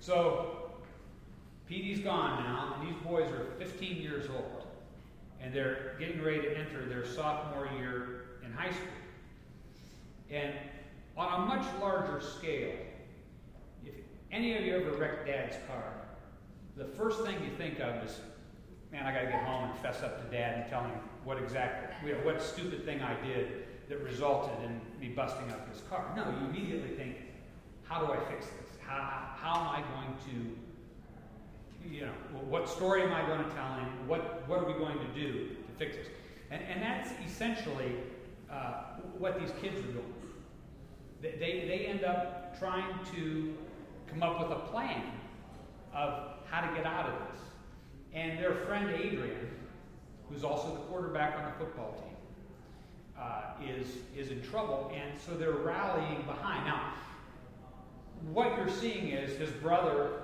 So, Petey's gone now, and these boys are 15 years old. And they're getting ready to enter their sophomore year in high school. And on a much larger scale, if any of you ever wrecked Dad's car, the first thing you think of is, man, I got to get home and fess up to Dad and tell him what stupid thing I did that resulted in me busting up his car. No, you immediately think, how do I fix this? How am I going to, what story am I going to tell him? What are we going to do to fix this? And that's essentially what these kids are doing. They end up trying to come up with a plan of how to get out of this. And their friend Adrian, who's also the quarterback on the football team, is in trouble, and so they're rallying behind. Now, what you're seeing is his brother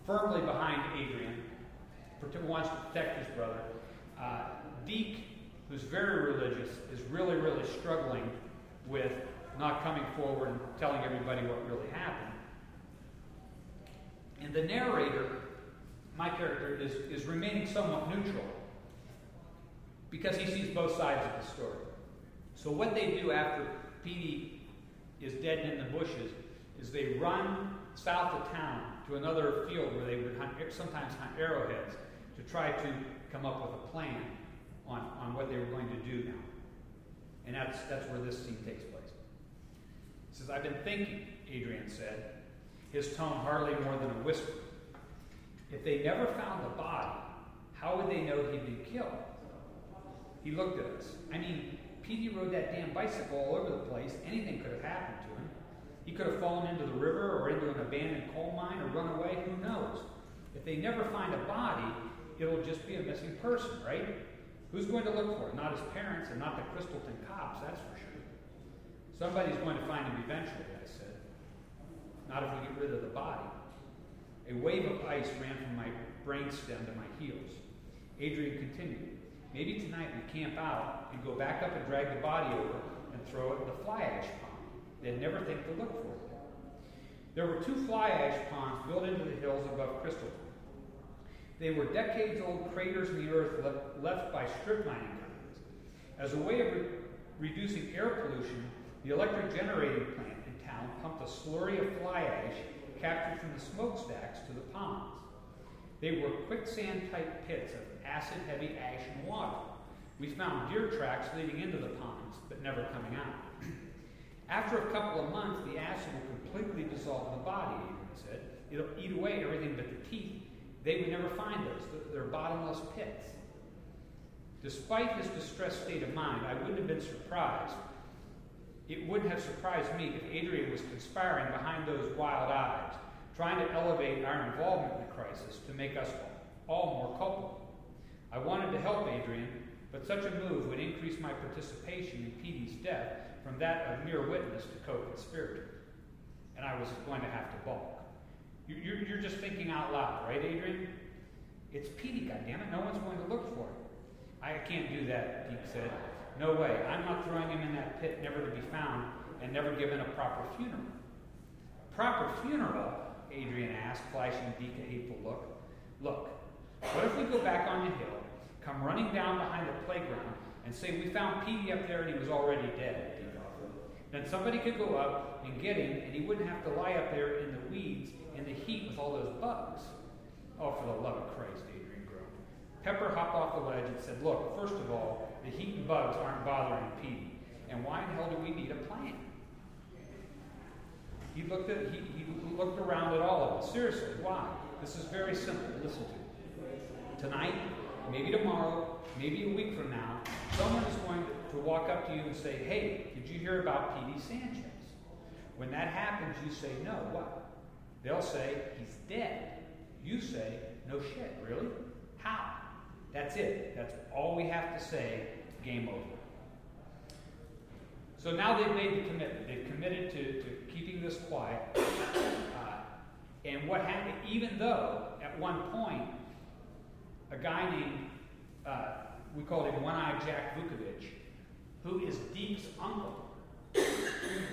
firmly behind Adrian, wants to protect his brother. Deke, who's very religious, is really, really struggling with not coming forward and telling everybody what really happened. And the narrator, my character, is remaining somewhat neutral because he sees both sides of the story. So what they do after Petey is dead and in the bushes is they run south of town to another field where they would sometimes hunt arrowheads to try to come up with a plan on what they were going to do now. And that's where this scene takes place. He says, I've been thinking, Adrian said, his tone hardly more than a whisper. If they never found the body, how would they know he'd been killed? He looked at us. I mean, Petey rode that damn bicycle all over the place. Anything could have happened to him. He could have fallen into the river or into an abandoned coal mine or run away. Who knows? If they never find a body, it'll just be a missing person, right? Who's going to look for it? Not his parents and not the Crystalton cops, that's for sure. Somebody's going to find him eventually, I said. Not if we get rid of the body. A wave of ice ran from my brainstem to my heels. Adrian continued. Maybe tonight we camp out and go back up and drag the body over and throw it in the fly ash pond. They'd never think to look for it. There were 2 fly ash ponds built into the hills above Crystalton. They were decades-old craters in the earth left by strip mining companies. As a way of reducing air pollution, the electric generating plant in town pumped a slurry of fly ash captured from the smokestacks to the ponds. They were quicksand-type pits of acid-heavy ash and water. We found deer tracks leading into the ponds, but never coming out. After a couple of months, the acid will completely dissolve the body, Adrian said. It'll eat away everything but the teeth. They would never find those. They're bottomless pits. Despite his distressed state of mind, I wouldn't have been surprised. It wouldn't have surprised me if Adrian was conspiring behind those wild eyes, trying to elevate our involvement in the crisis to make us all more culpable. I wanted to help Adrian, but such a move would increase my participation in Petey's death from that of mere witness to co-conspirator. And I was going to have to balk. You're just thinking out loud, right, Adrian? It's Petey, goddammit. No one's going to look for him. I can't do that, Deke said. No way. I'm not throwing him in that pit never to be found and never given a proper funeral. Proper funeral? Adrian asked, flashing Deke a hateful look. Look, what if we go back on the hill, come running down behind the playground, and say we found Petey up there and he was already dead? Then somebody could go up and get him, and he wouldn't have to lie up there in the weeds in the heat with all those bugs. Oh, for the love of Christ, Adrian groaned. Pepper hopped off the ledge and said, look, first of all, the heat and bugs aren't bothering Petey. And why in hell do we need a plan? He looked around at all of us. Seriously, why? This is very simple to listen to. Tonight, maybe tomorrow, maybe a week from now, someone is going to walk up to you and say, hey, did you hear about Petey Sanchez? When that happens, you say, no, what? They'll say, he's dead. You say, no shit, really? How? That's it. That's all we have to say. Game over. So now they've made the commitment. They've committed to keeping this quiet. And what happened, even though at one point, a guy named, we called him One-Eyed Jack Vukovic, who is Deke's uncle,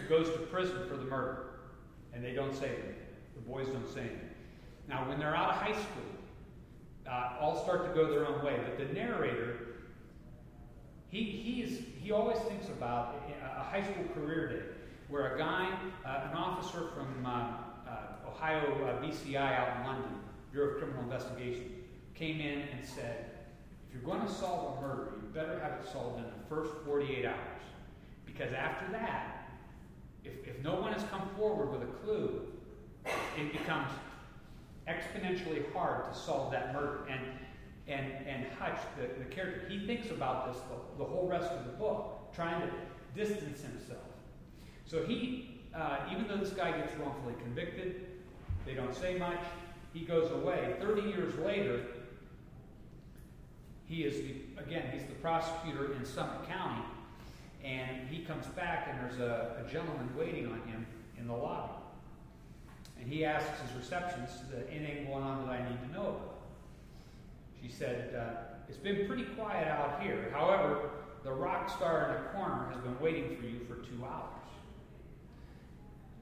goes to prison for the murder. And they don't say anything. The boys don't say anything. Now, when they're out of high school, all start to go their own way. But the narrator, he always thinks about a high school career day where a guy, an officer from Ohio BCI out in London, Bureau of Criminal Investigation, came in and said, if you're going to solve a murder, you better have it solved in the first 48 hours. Because after that, if no one has come forward with a clue, it becomes exponentially hard to solve that murder. And Hutch, the character, he thinks about this the whole rest of the book, trying to distance himself. So he, even though this guy gets wrongfully convicted, they don't say much, he goes away. 30 years later, he's the prosecutor in Summit County, and he comes back, and there's a gentleman waiting on him in the lobby. And he asks his receptionist, anything going on that I need to know about? She said, it's been pretty quiet out here. However, the rock star in the corner has been waiting for you for 2 hours.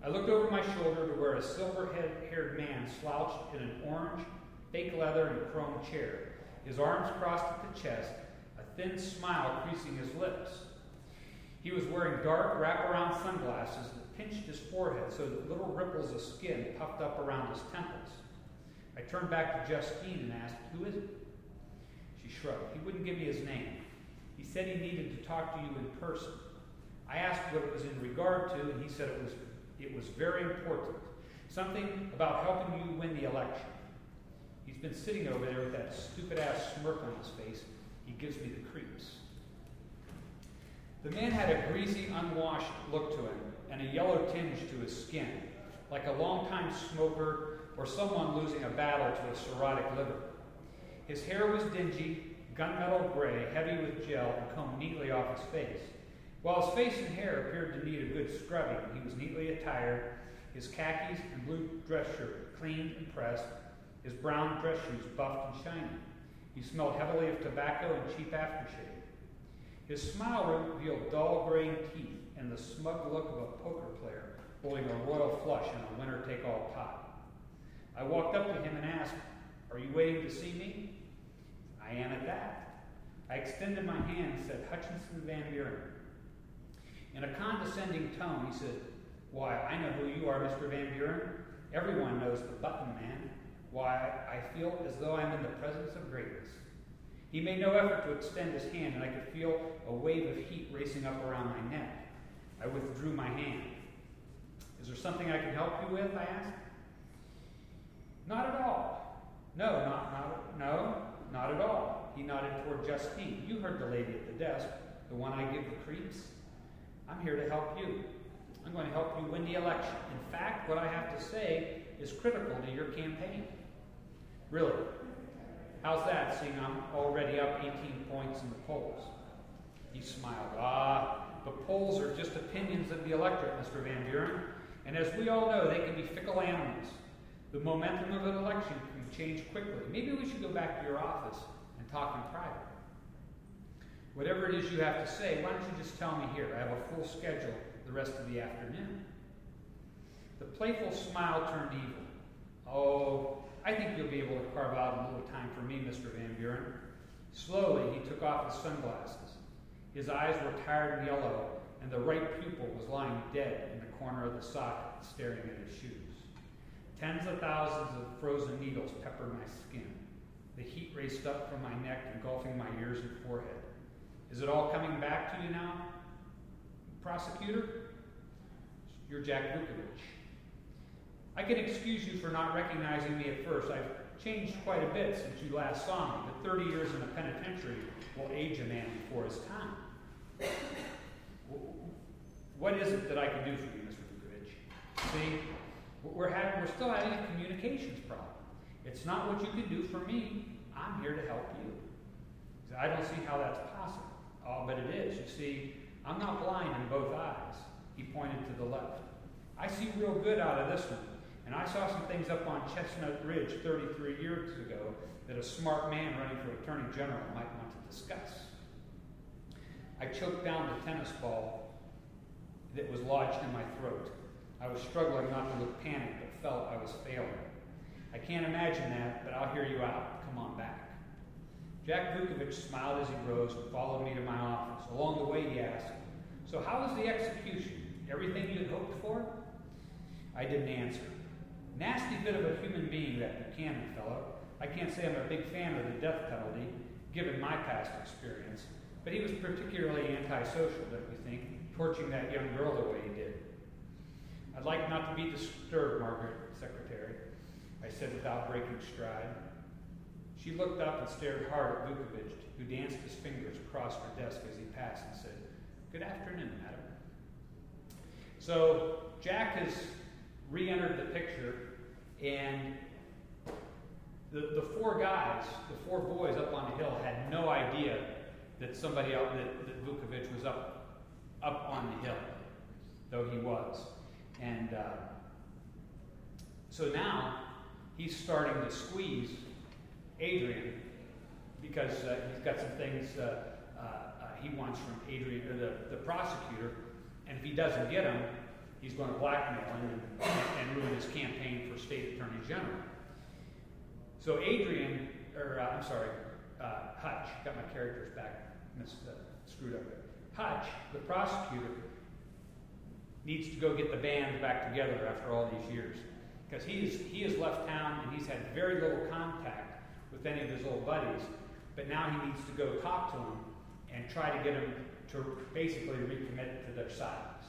I looked over my shoulder to where a silver-haired man slouched in an orange, fake leather, and chrome chair, his arms crossed at the chest, a thin smile creasing his lips. He was wearing dark, wraparound sunglasses that pinched his forehead so that little ripples of skin puffed up around his temples. I turned back to Justine and asked, who is it? She shrugged. He wouldn't give me his name. He said he needed to talk to you in person. I asked what it was in regard to, and he said it was very important. Something about helping you win the election. He's been sitting over there with that stupid-ass smirk on his face. He gives me the creeps. The man had a greasy, unwashed look to him and a yellow tinge to his skin, like a longtime smoker or someone losing a battle to a cirrhotic liver. His hair was dingy, gunmetal gray, heavy with gel, and combed neatly off his face. While his face and hair appeared to need a good scrubbing, he was neatly attired, his khakis and blue dress shirt cleaned and pressed, his brown dress shoes buffed and shiny. He smelled heavily of tobacco and cheap aftershave. His smile revealed dull graying teeth and the smug look of a poker player holding a royal flush in a winner-take-all pot. I walked up to him and asked, are you waiting to see me? I am at that. I extended my hand and said, Hutchinson Van Buren. In a condescending tone, he said, why, I know who you are, Mr. Van Buren. Everyone knows the button man. Why, I feel as though I'm in the presence of greatness. He made no effort to extend his hand, and I could feel a wave of heat racing up around my neck. I withdrew my hand. Is there something I can help you with? I asked. Not at all. No, not at all. He nodded toward Justine. You heard the lady at the desk, the one I give the creeps. I'm here to help you. I'm going to help you win the election. In fact, what I have to say is critical to your campaign. Really? How's that, seeing I'm already up 18 points in the polls? He smiled. The polls are just opinions of the electorate, Mr. Van Buren. And as we all know, they can be fickle animals. The momentum of an election can change quickly. Maybe we should go back to your office and talk in private. Whatever it is you have to say, why don't you just tell me here? I have a full schedule the rest of the afternoon. The playful smile turned evil. Oh, I think you'll be able to carve out a little time for me, Mr. Van Buren. Slowly, he took off his sunglasses. His eyes were tired and yellow, and the right pupil was lying dead in the corner of the socket, staring at his shoes. Tens of thousands of frozen needles peppered my skin. The heat raced up from my neck, engulfing my ears and forehead. Is it all coming back to you now, prosecutor? You're Jack Vukovich. I can excuse you for not recognizing me at first. I've changed quite a bit since you last saw me, but 30 years in a penitentiary will age a man before his time. What is it that I can do for you, Mr. Vukovich? See, we're still having a communications problem. It's not what you can do for me. I'm here to help you. I don't see how that's possible. Oh, but it is. You see, I'm not blind in both eyes. He pointed to the left. I see real good out of this one. And I saw some things up on Chestnut Ridge 33 years ago that a smart man running for Attorney General might want to discuss. I choked down the tennis ball that was lodged in my throat. I was struggling not to look panicked, but felt I was failing. somewhere. I can't imagine that, but I'll hear you out. Come on back. Jack Vukovich smiled as he rose and followed me to my office. Along the way, he asked, "So how was the execution? Everything you had hoped for?" I didn't answer. Nasty bit of a human being, that Buchanan fellow. I can't say I'm a big fan of the death penalty, given my past experience, but he was particularly antisocial, don't you think, torching that young girl the way he did. "I'd like not to be disturbed, Margaret, Secretary," I said without breaking stride. She looked up and stared hard at Vukovich, who danced his fingers across her desk as he passed and said, "Good afternoon, madam." So Jack has re-entered the picture, and the four guys, the four boys up on the hill, had no idea that somebody else, that Vukovich was up on the hill, though he was. And so now he's starting to squeeze Adrian because he's got some things he wants from Adrian, or the prosecutor, and if he doesn't get them, he's going to blackmail him and ruin his campaign for state attorney general. So Adrian, Hutch, got my characters back, screwed up there. Hutch, the prosecutor, needs to go get the band back together after all these years, because he has left town and he's had very little contact with any of his old buddies, but now he needs to go talk to them and try to get them to basically recommit to their sides.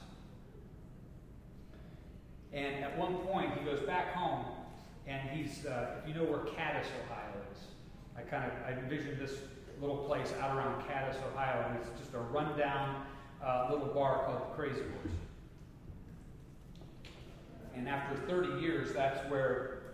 And at one point, he goes back home, and he's, if you know where Cadiz, Ohio is, I envision this little place out around Cadiz, Ohio, and it's just a rundown little bar called the Crazy Horse. And after 30 years, that's where